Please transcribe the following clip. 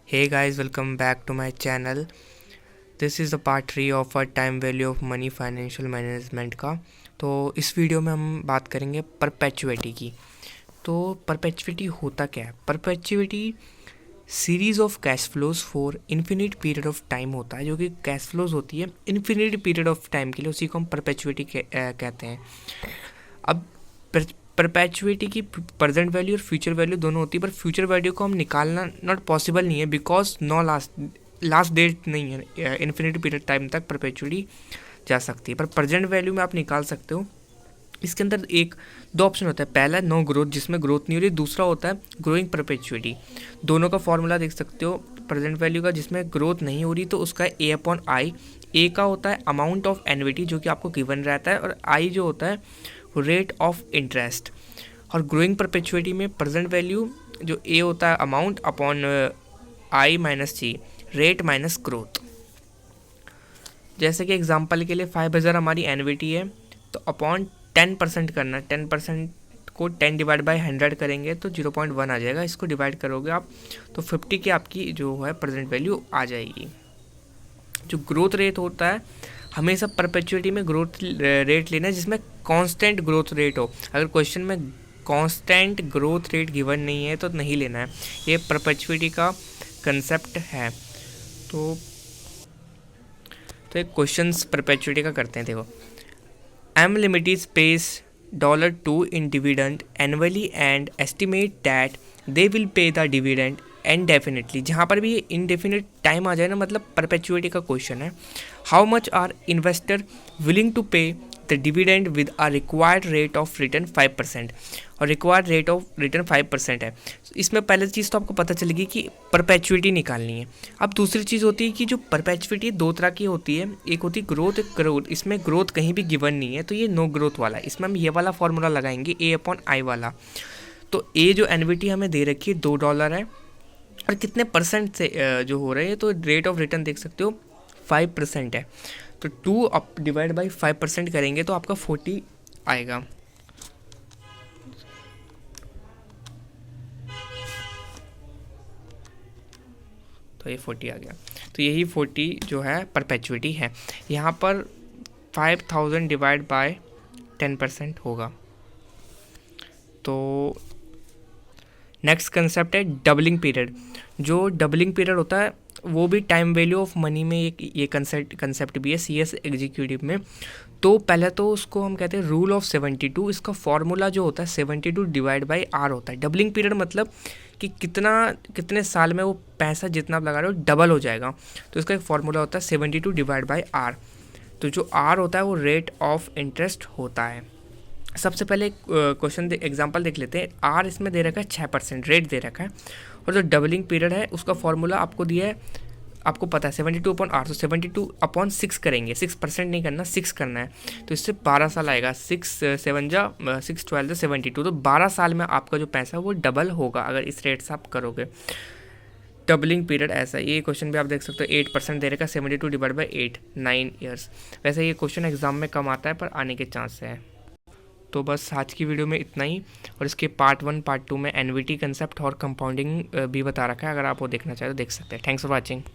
Hey guys, welcome back to my channel. This is the part 3 of our time value of money financial management का। तो इस video में हम बात करेंगे परपेचुइटी की। तो परपेचुइटी होता क्या है? Perpetuity series of cash flows for infinite period of time होता है, जो कि कैश फ्लोज होती है इन्फिनिट पीरियड ऑफ टाइम के लिए, उसी को हम परपेचुइटी कहते हैं। अब परपेचुइटी की प्रेजेंट वैल्यू और फ्यूचर वैल्यू दोनों होती है, पर फ्यूचर वैल्यू को हम निकालना नॉट पॉसिबल नहीं है, बिकॉज नो लास्ट डेट नहीं है। इन्फिनिटी पीरियड टाइम तक परपेचुइटी जा सकती है, पर प्रेजेंट वैल्यू में आप निकाल सकते हो। इसके अंदर दो ऑप्शन होता है। पहला नो ग्रोथ, जिसमें ग्रोथ नहीं हो रही। दूसरा होता है ग्रोइंग परपेचुइटी। दोनों का फॉर्मूला देख सकते हो प्रेजेंट वैल्यू का, जिसमें ग्रोथ नहीं हो रही तो उसका ए अपॉन आई। ए का होता है अमाउंट ऑफ एन्युटी जो कि आपको गिवन रहता है, और आई जो होता है रेट ऑफ इंटरेस्ट। और ग्रोइंग परपेचुइटी में प्रेजेंट वैल्यू जो ए होता है amount upon i minus c, rate minus growth. जैसे कि एग्जांपल के लिए 5000 हमारी एन्युटी है, तो अपॉन 10% करना है। 10% को 10 डिवाइड बाई 100 करेंगे तो 0.1 आ जाएगा। इसको डिवाइड करोगे आप तो 50 की आपकी जो है प्रेजेंट वैल्यू आ जाएगी। जो ग्रोथ रेट होता है, हमेशा परपेचुइटी में ग्रोथ रेट लेना है जिसमें कांस्टेंट ग्रोथ रेट हो। अगर क्वेश्चन में कांस्टेंट ग्रोथ रेट गिवन नहीं है तो नहीं लेना है। ये परपेचुइटी का कंसेप्ट है। तो एक क्वेश्चंस परपेचुइटी का करते हैं। देखो, M limited pays $2 in dividend annually and estimate that they will pay the dividend indefinitely। जहाँ पर भी indefinite टाइम आ जाए ना, मतलब परपेचुइटी का क्वेश्चन है। How much are investor willing to pay the dividend with a required rate of return 5%, और required rate of return 5% है। इसमें पहले चीज़ तो आपको पता चलेगी कि परपेचुइटी निकालनी है। अब दूसरी चीज़ होती है कि जो परपेचुइटी दो तरह की होती है, एक होती है ग्रोथ, एक ग्रोथ। इसमें ग्रोथ कहीं भी गिवन नहीं है, तो ये नो ग्रोथ वाला है। इसमें हम ये वाला फॉर्मूला लगाएंगे ए अपॉन आई वाला। तो ए जो एन्युटी हमें दे रखी है $2 है, और कितने परसेंट से जो हो रहे हैं, तो रेट ऑफ रिटर्न देख सकते हो 5% है। तो 2 अप डिवाइड बाई 5% करेंगे तो आपका 40 आएगा। तो ये 40 आ गया। तो यही 40 जो है परपेचुइटी है। यहाँ पर 5000 डिवाइड बाय 10% होगा। तो नेक्स्ट कंसेप्ट है डबलिंग पीरियड। जो डबलिंग पीरियड होता है वो भी टाइम वैल्यू ऑफ मनी में ये कंसेप्ट भी है CS एग्जीक्यूटिव में। तो पहले तो उसको हम कहते हैं रूल ऑफ 72। इसका फॉर्मूला जो होता है 72 डिवाइड बाई आर होता है। डबलिंग पीरियड मतलब कि कितने साल में वो पैसा जितना आप लगा रहे हो डबल हो जाएगा। तो इसका एक फॉर्मूला होता है 72 डिवाइड बाई आर। तो जो आर होता है वो रेट ऑफ इंटरेस्ट होता है। सबसे पहले क्वेश्चन एग्जांपल देख लेते हैं। आर इसमें दे रखा है 6%, रेट दे रखा है, और जो डबलिंग पीरियड है उसका फॉर्मूला आपको दिया है, आपको पता है 72 अपॉन आर। तो 72 अपॉन 6 करेंगे। 6% नहीं करना, 6 करना है। तो इससे 12 साल आएगा। 6 7 जा 6 12 72। तो 12 साल में आपका जो पैसा वो डबल होगा अगर इस रेट से आप करोगे। डबलिंग पीरियड ऐसा है। ये क्वेश्चन भी आप देख सकते हो 8% दे रखा है। 72 डिवाइड बाई 8, 9 ईयर्स। वैसे ये क्वेश्चन एग्जाम में कम आता है, पर आने के चांस है। तो बस आज की वीडियो में इतना ही, और इसके पार्ट 1 पार्ट 2 में एन्युटी कंसेप्ट और कंपाउंडिंग भी बता रखा है। अगर आप वो देखना चाहें तो देख सकते हैं। Thanks for watching.